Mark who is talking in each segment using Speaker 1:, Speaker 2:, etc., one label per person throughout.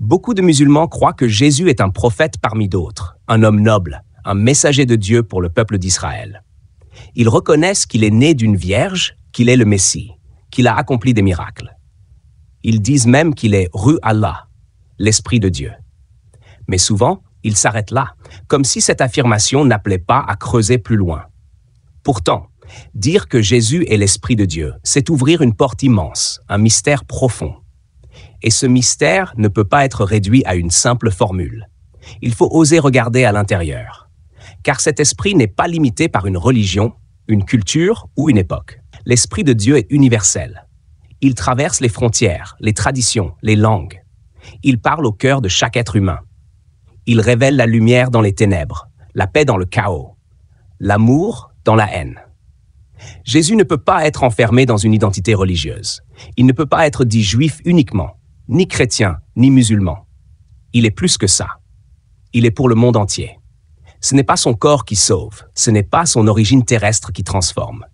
Speaker 1: Beaucoup de musulmans croient que Jésus est un prophète parmi d'autres, un homme noble, un messager de Dieu pour le peuple d'Israël. Ils reconnaissent qu'il est né d'une vierge, qu'il est le Messie, qu'il a accompli des miracles. Ils disent même qu'il est Ruh Allah, l'Esprit de Dieu. Mais souvent, ils s'arrêtent là, comme si cette affirmation n'appelait pas à creuser plus loin. Pourtant, dire que Jésus est l'Esprit de Dieu, c'est ouvrir une porte immense, un mystère profond. Et ce mystère ne peut pas être réduit à une simple formule. Il faut oser regarder à l'intérieur. Car cet esprit n'est pas limité par une religion, une culture ou une époque. L'Esprit de Dieu est universel. Il traverse les frontières, les traditions, les langues. Il parle au cœur de chaque être humain. Il révèle la lumière dans les ténèbres, la paix dans le chaos, l'amour dans la haine. Jésus ne peut pas être enfermé dans une identité religieuse. Il ne peut pas être dit juif uniquement, ni chrétien, ni musulman. Il est plus que ça. Il est pour le monde entier. Ce n'est pas son corps qui sauve, ce n'est pas son origine terrestre qui transforme.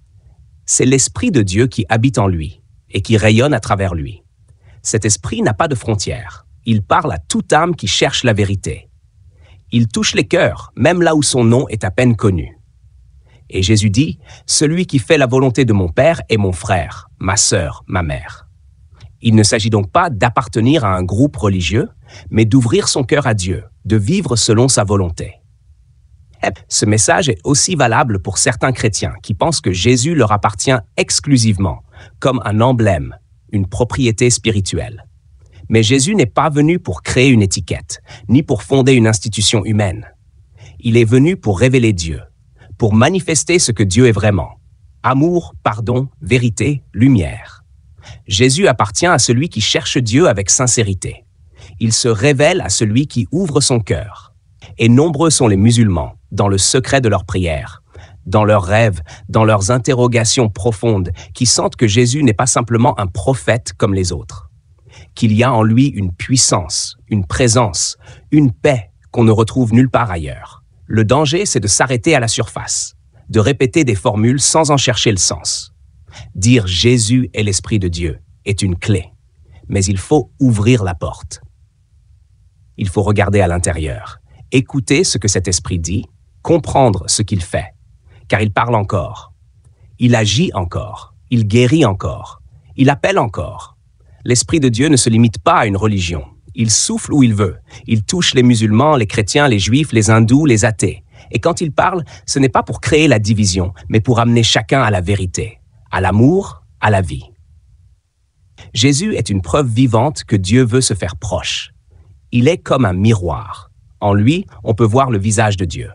Speaker 1: C'est l'Esprit de Dieu qui habite en lui et qui rayonne à travers lui. Cet esprit n'a pas de frontières. Il parle à toute âme qui cherche la vérité. Il touche les cœurs, même là où son nom est à peine connu. Et Jésus dit, « Celui qui fait la volonté de mon Père est mon frère, ma sœur, ma mère. » Il ne s'agit donc pas d'appartenir à un groupe religieux, mais d'ouvrir son cœur à Dieu, de vivre selon sa volonté. Ce message est aussi valable pour certains chrétiens qui pensent que Jésus leur appartient exclusivement, comme un emblème, une propriété spirituelle. Mais Jésus n'est pas venu pour créer une étiquette, ni pour fonder une institution humaine. Il est venu pour révéler Dieu, pour manifester ce que Dieu est vraiment. Amour, pardon, vérité, lumière. Jésus appartient à celui qui cherche Dieu avec sincérité. Il se révèle à celui qui ouvre son cœur. Et nombreux sont les musulmans, dans le secret de leurs prières, dans leurs rêves, dans leurs interrogations profondes, qui sentent que Jésus n'est pas simplement un prophète comme les autres. Qu'il y a en lui une puissance, une présence, une paix qu'on ne retrouve nulle part ailleurs. Le danger, c'est de s'arrêter à la surface, de répéter des formules sans en chercher le sens. Dire Jésus est l'Esprit de Dieu est une clé, mais il faut ouvrir la porte. Il faut regarder à l'intérieur, écouter ce que cet Esprit dit, comprendre ce qu'il fait, car il parle encore. Il agit encore, il guérit encore, il appelle encore. L'Esprit de Dieu ne se limite pas à une religion. Il souffle où il veut. Il touche les musulmans, les chrétiens, les juifs, les hindous, les athées. Et quand il parle, ce n'est pas pour créer la division, mais pour amener chacun à la vérité, à l'amour, à la vie. Jésus est une preuve vivante que Dieu veut se faire proche. Il est comme un miroir. En lui, on peut voir le visage de Dieu.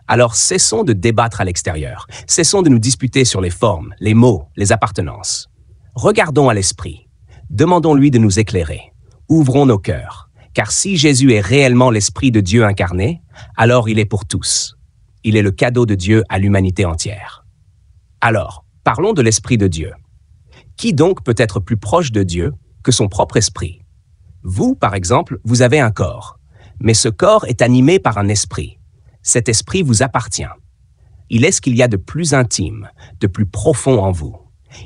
Speaker 1: Alors cessons de débattre à l'extérieur. Cessons de nous disputer sur les formes, les mots, les appartenances. Regardons à l'Esprit. Demandons-lui de nous éclairer. Ouvrons nos cœurs, car si Jésus est réellement l'Esprit de Dieu incarné, alors il est pour tous. Il est le cadeau de Dieu à l'humanité entière. Alors, parlons de l'Esprit de Dieu. Qui donc peut être plus proche de Dieu que son propre esprit? Vous, par exemple, vous avez un corps, mais ce corps est animé par un esprit. Cet esprit vous appartient. Il est ce qu'il y a de plus intime, de plus profond en vous.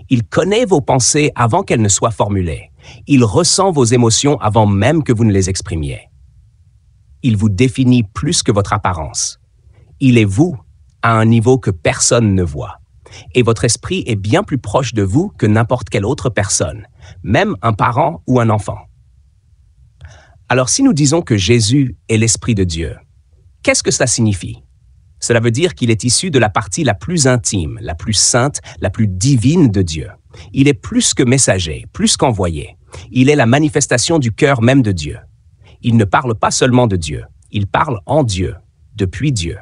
Speaker 1: Il connaît vos pensées avant qu'elles ne soient formulées. Il ressent vos émotions avant même que vous ne les exprimiez. Il vous définit plus que votre apparence. Il est vous à un niveau que personne ne voit. Et votre esprit est bien plus proche de vous que n'importe quelle autre personne, même un parent ou un enfant. Alors si nous disons que Jésus est l'Esprit de Dieu, qu'est-ce que cela signifie? Cela veut dire qu'il est issu de la partie la plus intime, la plus sainte, la plus divine de Dieu. Il est plus que messager, plus qu'envoyé. Il est la manifestation du cœur même de Dieu. Il ne parle pas seulement de Dieu, il parle en Dieu, depuis Dieu.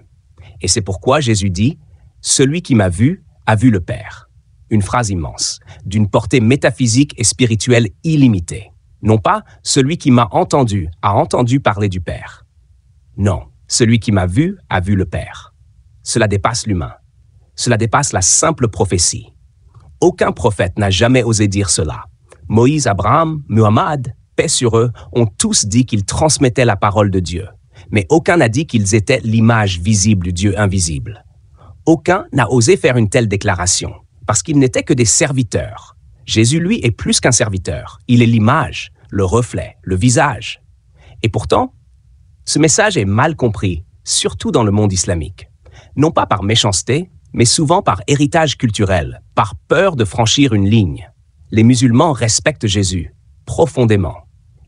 Speaker 1: Et c'est pourquoi Jésus dit « Celui qui m'a vu a vu le Père ». Une phrase immense, d'une portée métaphysique et spirituelle illimitée. Non pas « Celui qui m'a entendu a entendu parler du Père ». Non. Celui qui m'a vu a vu le Père. Cela dépasse l'humain. Cela dépasse la simple prophétie. Aucun prophète n'a jamais osé dire cela. Moïse, Abraham, Muhammad, paix sur eux, ont tous dit qu'ils transmettaient la parole de Dieu. Mais aucun n'a dit qu'ils étaient l'image visible du Dieu invisible. Aucun n'a osé faire une telle déclaration, parce qu'ils n'étaient que des serviteurs. Jésus, lui, est plus qu'un serviteur. Il est l'image, le reflet, le visage. Et pourtant, ce message est mal compris, surtout dans le monde islamique. Non pas par méchanceté, mais souvent par héritage culturel, par peur de franchir une ligne. Les musulmans respectent Jésus, profondément.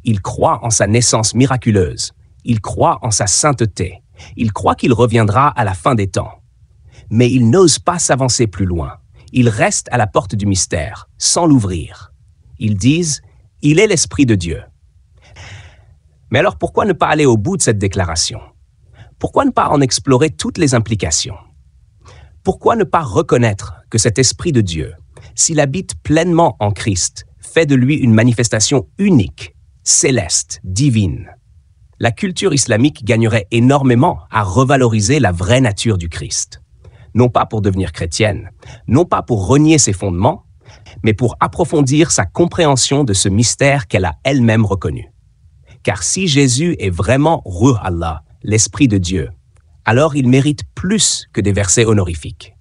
Speaker 1: Ils croient en sa naissance miraculeuse. Ils croient en sa sainteté. Ils croient qu'il reviendra à la fin des temps. Mais ils n'osent pas s'avancer plus loin. Ils restent à la porte du mystère, sans l'ouvrir. Ils disent « Il est l'Esprit de Dieu ». Mais alors pourquoi ne pas aller au bout de cette déclaration? Pourquoi ne pas en explorer toutes les implications? Pourquoi ne pas reconnaître que cet Esprit de Dieu, s'il habite pleinement en Christ, fait de lui une manifestation unique, céleste, divine? La culture islamique gagnerait énormément à revaloriser la vraie nature du Christ. Non pas pour devenir chrétienne, non pas pour renier ses fondements, mais pour approfondir sa compréhension de ce mystère qu'elle a elle-même reconnu. Car si Jésus est vraiment Ruh Allah, l'Esprit de Dieu, alors il mérite plus que des versets honorifiques.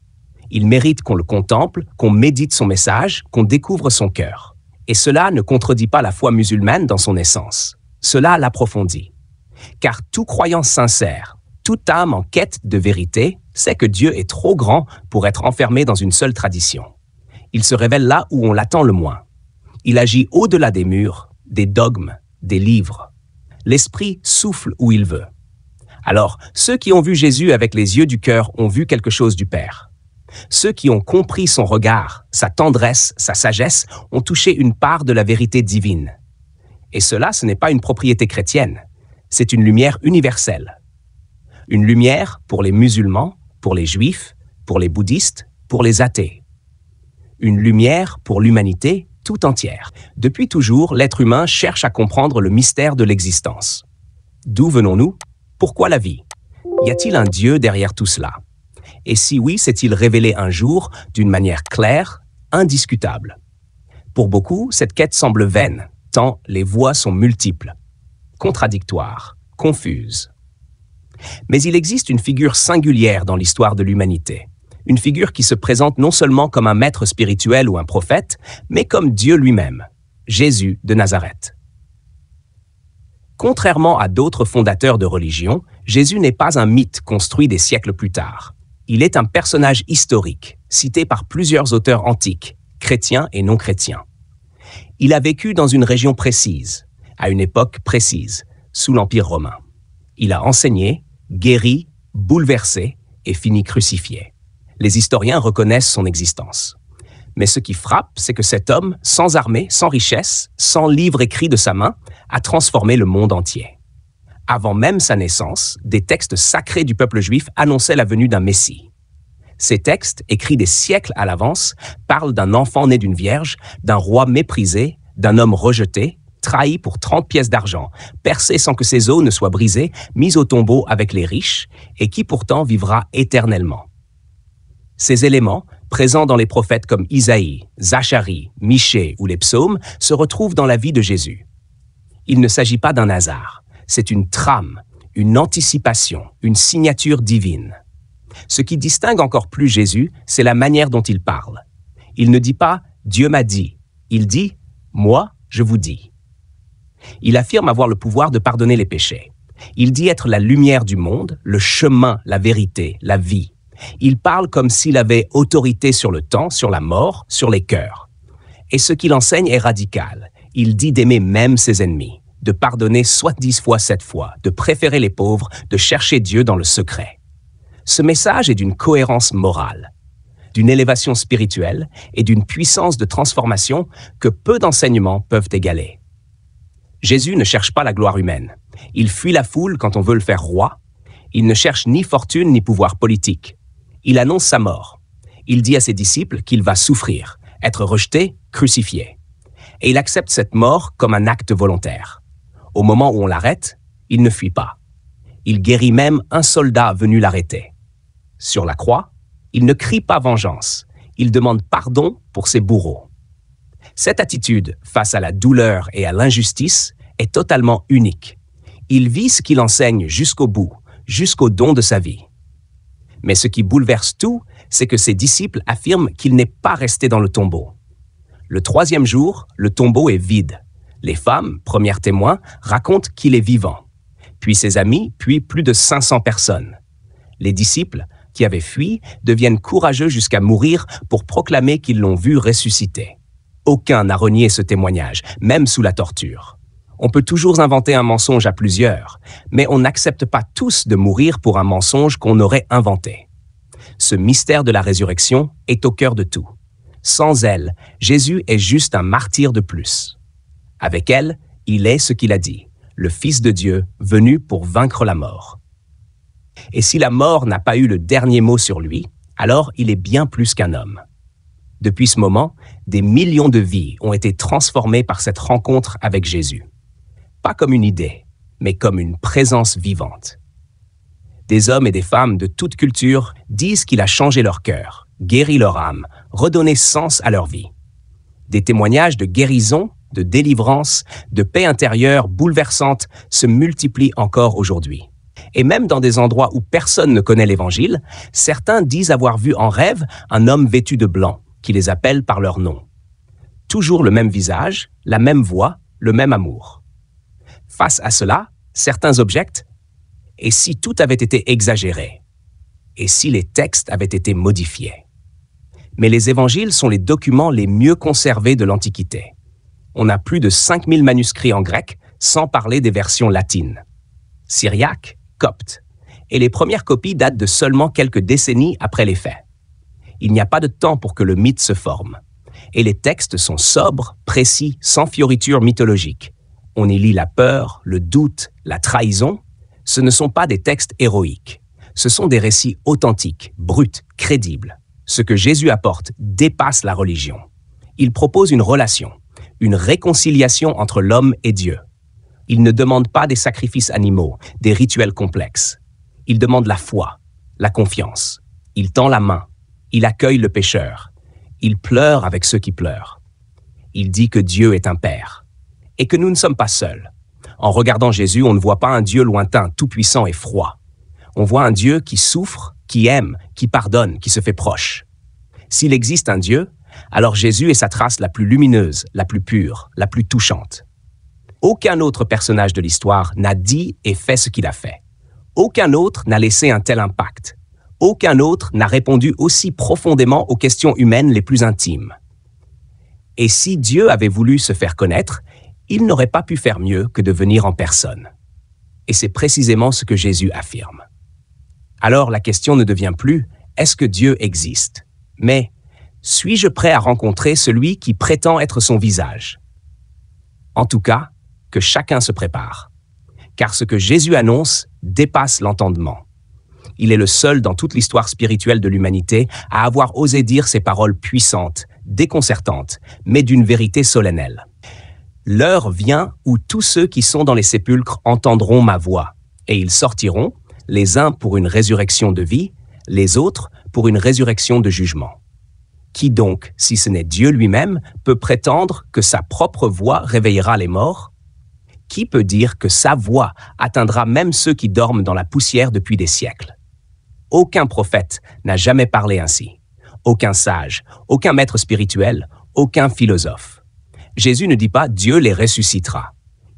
Speaker 1: Il mérite qu'on le contemple, qu'on médite son message, qu'on découvre son cœur. Et cela ne contredit pas la foi musulmane dans son essence. Cela l'approfondit. Car tout croyant sincère, toute âme en quête de vérité, sait que Dieu est trop grand pour être enfermé dans une seule tradition. Il se révèle là où on l'attend le moins. Il agit au-delà des murs, des dogmes, des livres. L'Esprit souffle où il veut. Alors, ceux qui ont vu Jésus avec les yeux du cœur ont vu quelque chose du Père. Ceux qui ont compris son regard, sa tendresse, sa sagesse, ont touché une part de la vérité divine. Et cela, ce n'est pas une propriété chrétienne, c'est une lumière universelle. Une lumière pour les musulmans, pour les juifs, pour les bouddhistes, pour les athées. Une lumière pour l'humanité tout entière. Depuis toujours, l'être humain cherche à comprendre le mystère de l'existence. D'où venons-nous? Pourquoi la vie? Y a-t-il un Dieu derrière tout cela? Et si oui, s'est-il révélé un jour d'une manière claire, indiscutable? Pour beaucoup, cette quête semble vaine, tant les voix sont multiples, contradictoires, confuses. Mais il existe une figure singulière dans l'histoire de l'humanité. Une figure qui se présente non seulement comme un maître spirituel ou un prophète, mais comme Dieu lui-même, Jésus de Nazareth. Contrairement à d'autres fondateurs de religions, Jésus n'est pas un mythe construit des siècles plus tard. Il est un personnage historique, cité par plusieurs auteurs antiques, chrétiens et non chrétiens. Il a vécu dans une région précise, à une époque précise, sous l'Empire romain. Il a enseigné, guéri, bouleversé et fini crucifié. Les historiens reconnaissent son existence. Mais ce qui frappe, c'est que cet homme, sans armée, sans richesse, sans livre écrit de sa main, a transformé le monde entier. Avant même sa naissance, des textes sacrés du peuple juif annonçaient la venue d'un Messie. Ces textes, écrits des siècles à l'avance, parlent d'un enfant né d'une vierge, d'un roi méprisé, d'un homme rejeté, trahi pour 30 pièces d'argent, percé sans que ses os ne soient brisés, mis au tombeau avec les riches, et qui pourtant vivra éternellement. Ces éléments, présents dans les prophètes comme Isaïe, Zacharie, Michée ou les psaumes, se retrouvent dans la vie de Jésus. Il ne s'agit pas d'un hasard, c'est une trame, une anticipation, une signature divine. Ce qui distingue encore plus Jésus, c'est la manière dont il parle. Il ne dit pas « Dieu m'a dit », il dit « Moi, je vous dis ». Il affirme avoir le pouvoir de pardonner les péchés. Il dit être la lumière du monde, le chemin, la vérité, la vie. Il parle comme s'il avait autorité sur le temps, sur la mort, sur les cœurs. Et ce qu'il enseigne est radical. Il dit d'aimer même ses ennemis, de pardonner soit 10 fois 7 fois, de préférer les pauvres, de chercher Dieu dans le secret. Ce message est d'une cohérence morale, d'une élévation spirituelle et d'une puissance de transformation que peu d'enseignements peuvent égaler. Jésus ne cherche pas la gloire humaine. Il fuit la foule quand on veut le faire roi. Il ne cherche ni fortune ni pouvoir politique. Il annonce sa mort. Il dit à ses disciples qu'il va souffrir, être rejeté, crucifié. Et il accepte cette mort comme un acte volontaire. Au moment où on l'arrête, il ne fuit pas. Il guérit même un soldat venu l'arrêter. Sur la croix, il ne crie pas vengeance. Il demande pardon pour ses bourreaux. Cette attitude face à la douleur et à l'injustice est totalement unique. Il vit ce qu'il enseigne jusqu'au bout, jusqu'au don de sa vie. Mais ce qui bouleverse tout, c'est que ses disciples affirment qu'il n'est pas resté dans le tombeau. Le 3e jour, le tombeau est vide. Les femmes, premières témoins, racontent qu'il est vivant. Puis ses amis, puis plus de 500 personnes. Les disciples, qui avaient fui, deviennent courageux jusqu'à mourir pour proclamer qu'ils l'ont vu ressusciter. Aucun n'a renié ce témoignage, même sous la torture. On peut toujours inventer un mensonge à plusieurs, mais on n'accepte pas tous de mourir pour un mensonge qu'on aurait inventé. Ce mystère de la résurrection est au cœur de tout. Sans elle, Jésus est juste un martyr de plus. Avec elle, il est ce qu'il a dit, le Fils de Dieu venu pour vaincre la mort. Et si la mort n'a pas eu le dernier mot sur lui, alors il est bien plus qu'un homme. Depuis ce moment, des millions de vies ont été transformées par cette rencontre avec Jésus. Pas comme une idée, mais comme une présence vivante. Des hommes et des femmes de toute culture disent qu'il a changé leur cœur, guéri leur âme, redonné sens à leur vie. Des témoignages de guérison, de délivrance, de paix intérieure bouleversante se multiplient encore aujourd'hui. Et même dans des endroits où personne ne connaît l'Évangile, certains disent avoir vu en rêve un homme vêtu de blanc, qui les appelle par leur nom. Toujours le même visage, la même voix, le même amour. Face à cela, certains objectent « Et si tout avait été exagéré? Et si les textes avaient été modifiés ?» Mais les évangiles sont les documents les mieux conservés de l'Antiquité. On a plus de 5000 manuscrits en grec, sans parler des versions latines. Syriaque, copte. Et les premières copies datent de seulement quelques décennies après les faits. Il n'y a pas de temps pour que le mythe se forme. Et les textes sont sobres, précis, sans fioritures mythologiques. On y lit la peur, le doute, la trahison. Ce ne sont pas des textes héroïques. Ce sont des récits authentiques, bruts, crédibles. Ce que Jésus apporte dépasse la religion. Il propose une relation, une réconciliation entre l'homme et Dieu. Il ne demande pas des sacrifices animaux, des rituels complexes. Il demande la foi, la confiance. Il tend la main. Il accueille le pécheur. Il pleure avec ceux qui pleurent. Il dit que Dieu est un Père et que nous ne sommes pas seuls. En regardant Jésus, on ne voit pas un Dieu lointain, tout-puissant et froid. On voit un Dieu qui souffre, qui aime, qui pardonne, qui se fait proche. S'il existe un Dieu, alors Jésus est sa trace la plus lumineuse, la plus pure, la plus touchante. Aucun autre personnage de l'histoire n'a dit et fait ce qu'il a fait. Aucun autre n'a laissé un tel impact. Aucun autre n'a répondu aussi profondément aux questions humaines les plus intimes. Et si Dieu avait voulu se faire connaître, il n'aurait pas pu faire mieux que de venir en personne. Et c'est précisément ce que Jésus affirme. Alors la question ne devient plus « est-ce que Dieu existe ?» mais « suis-je prêt à rencontrer celui qui prétend être son visage ?» En tout cas, que chacun se prépare. Car ce que Jésus annonce dépasse l'entendement. Il est le seul dans toute l'histoire spirituelle de l'humanité à avoir osé dire ces paroles puissantes, déconcertantes, mais d'une vérité solennelle. L'heure vient où tous ceux qui sont dans les sépulcres entendront ma voix, et ils sortiront, les uns pour une résurrection de vie, les autres pour une résurrection de jugement. Qui donc, si ce n'est Dieu lui-même, peut prétendre que sa propre voix réveillera les morts? Qui peut dire que sa voix atteindra même ceux qui dorment dans la poussière depuis des siècles? Aucun prophète n'a jamais parlé ainsi. Aucun sage, aucun maître spirituel, aucun philosophe. Jésus ne dit pas « Dieu les ressuscitera ».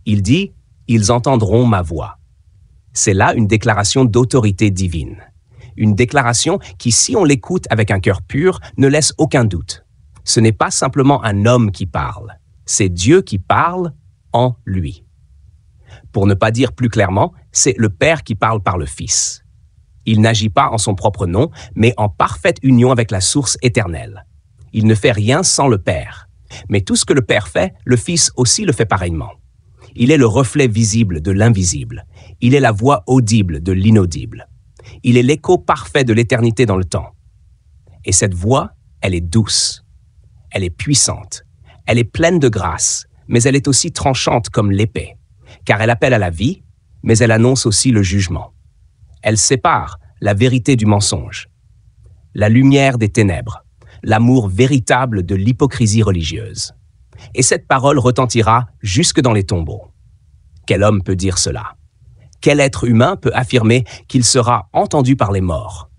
Speaker 1: Il dit « Ils entendront ma voix ». C'est là une déclaration d'autorité divine. Une déclaration qui, si on l'écoute avec un cœur pur, ne laisse aucun doute. Ce n'est pas simplement un homme qui parle, c'est Dieu qui parle en lui. Pour ne pas dire plus clairement, c'est le Père qui parle par le Fils. Il n'agit pas en son propre nom, mais en parfaite union avec la source éternelle. Il ne fait rien sans le Père. Mais tout ce que le Père fait, le Fils aussi le fait pareillement. Il est le reflet visible de l'invisible. Il est la voix audible de l'inaudible. Il est l'écho parfait de l'éternité dans le temps. Et cette voix, elle est douce. Elle est puissante. Elle est pleine de grâce, mais elle est aussi tranchante comme l'épée, car elle appelle à la vie, mais elle annonce aussi le jugement. Elle sépare la vérité du mensonge, la lumière des ténèbres, l'amour véritable de l'hypocrisie religieuse. Et cette parole retentira jusque dans les tombeaux. Quel homme peut dire cela? Quel être humain peut affirmer qu'il sera entendu par les morts?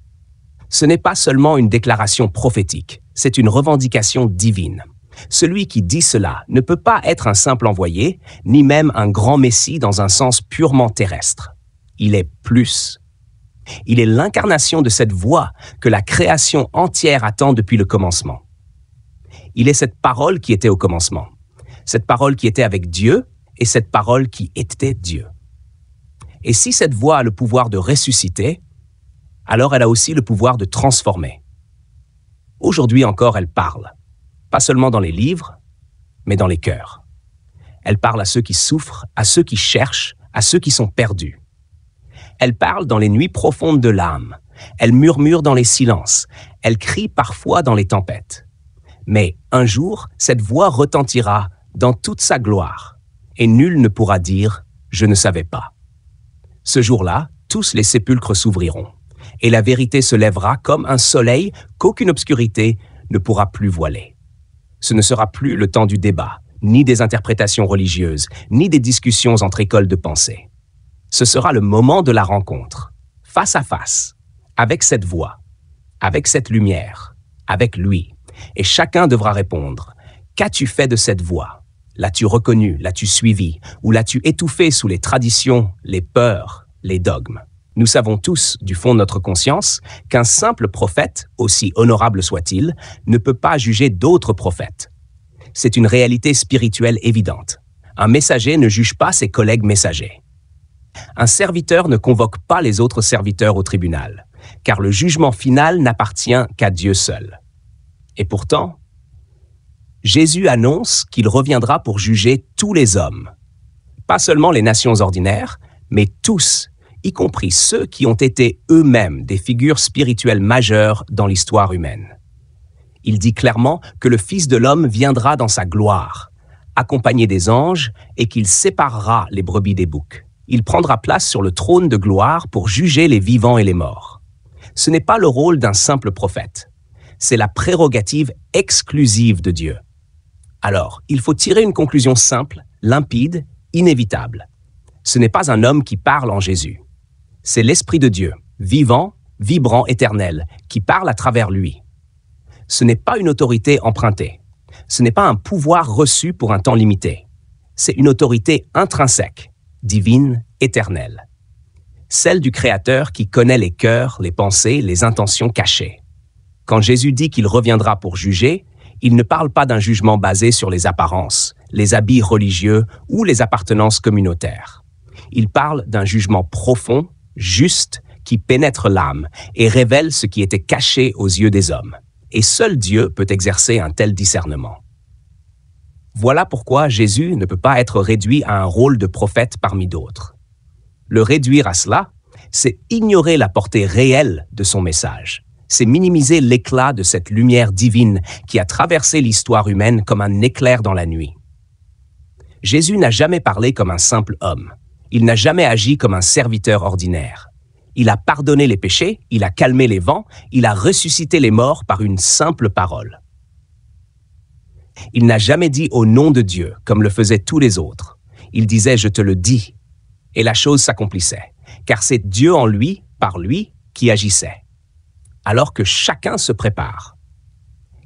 Speaker 1: Ce n'est pas seulement une déclaration prophétique, c'est une revendication divine. Celui qui dit cela ne peut pas être un simple envoyé, ni même un grand Messie dans un sens purement terrestre. Il est plus. Il est l'incarnation de cette voix que la création entière attend depuis le commencement. Il est cette parole qui était au commencement, cette parole qui était avec Dieu et cette parole qui était Dieu. Et si cette voix a le pouvoir de ressusciter, alors elle a aussi le pouvoir de transformer. Aujourd'hui encore, elle parle. Pas seulement dans les livres, mais dans les cœurs. Elle parle à ceux qui souffrent, à ceux qui cherchent, à ceux qui sont perdus. Elle parle dans les nuits profondes de l'âme. Elle murmure dans les silences. Elle crie parfois dans les tempêtes. Mais un jour, cette voix retentira dans toute sa gloire, et nul ne pourra dire « Je ne savais pas ». Ce jour-là, tous les sépulcres s'ouvriront, et la vérité se lèvera comme un soleil qu'aucune obscurité ne pourra plus voiler. Ce ne sera plus le temps du débat, ni des interprétations religieuses, ni des discussions entre écoles de pensée. Ce sera le moment de la rencontre, face à face, avec cette voix, avec cette lumière, avec lui. Et chacun devra répondre « Qu'as-tu fait de cette voix? L'as-tu reconnue? L'as-tu suivie? Ou l'as-tu étouffée sous les traditions, les peurs, les dogmes ?» Nous savons tous, du fond de notre conscience, qu'un simple prophète, aussi honorable soit-il, ne peut pas juger d'autres prophètes. C'est une réalité spirituelle évidente. Un messager ne juge pas ses collègues messagers. Un serviteur ne convoque pas les autres serviteurs au tribunal, car le jugement final n'appartient qu'à Dieu seul. Et pourtant, Jésus annonce qu'il reviendra pour juger tous les hommes. Pas seulement les nations ordinaires, mais tous, y compris ceux qui ont été eux-mêmes des figures spirituelles majeures dans l'histoire humaine. Il dit clairement que le Fils de l'homme viendra dans sa gloire, accompagné des anges, et qu'il séparera les brebis des boucs. Il prendra place sur le trône de gloire pour juger les vivants et les morts. Ce n'est pas le rôle d'un simple prophète. C'est la prérogative exclusive de Dieu. Alors, il faut tirer une conclusion simple, limpide, inévitable. Ce n'est pas un homme qui parle en Jésus. C'est l'Esprit de Dieu, vivant, vibrant, éternel, qui parle à travers lui. Ce n'est pas une autorité empruntée. Ce n'est pas un pouvoir reçu pour un temps limité. C'est une autorité intrinsèque, divine, éternelle. Celle du Créateur qui connaît les cœurs, les pensées, les intentions cachées. Quand Jésus dit qu'il reviendra pour juger, il ne parle pas d'un jugement basé sur les apparences, les habits religieux ou les appartenances communautaires. Il parle d'un jugement profond, juste, qui pénètre l'âme et révèle ce qui était caché aux yeux des hommes. Et seul Dieu peut exercer un tel discernement. Voilà pourquoi Jésus ne peut pas être réduit à un rôle de prophète parmi d'autres. Le réduire à cela, c'est ignorer la portée réelle de son message. C'est minimiser l'éclat de cette lumière divine qui a traversé l'histoire humaine comme un éclair dans la nuit. Jésus n'a jamais parlé comme un simple homme. Il n'a jamais agi comme un serviteur ordinaire. Il a pardonné les péchés, il a calmé les vents, il a ressuscité les morts par une simple parole. Il n'a jamais dit au nom de Dieu, comme le faisaient tous les autres. Il disait « je te le dis », et la chose s'accomplissait, car c'est Dieu en lui, par lui, qui agissait. Alors que chacun se prépare.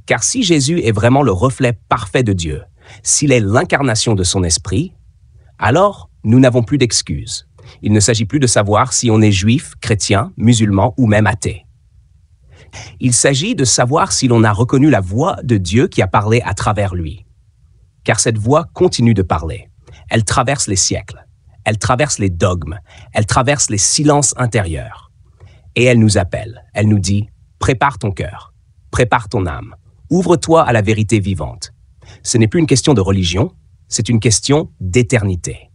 Speaker 1: Car si Jésus est vraiment le reflet parfait de Dieu, s'il est l'incarnation de son esprit, alors nous n'avons plus d'excuses. Il ne s'agit plus de savoir si on est juif, chrétien, musulman ou même athée. Il s'agit de savoir si l'on a reconnu la voix de Dieu qui a parlé à travers lui. Car cette voix continue de parler. Elle traverse les siècles. Elle traverse les dogmes. Elle traverse les silences intérieurs. Et elle nous appelle. Elle nous dit « Prépare ton cœur. Prépare ton âme. Ouvre-toi à la vérité vivante. » Ce n'est plus une question de religion, c'est une question d'éternité.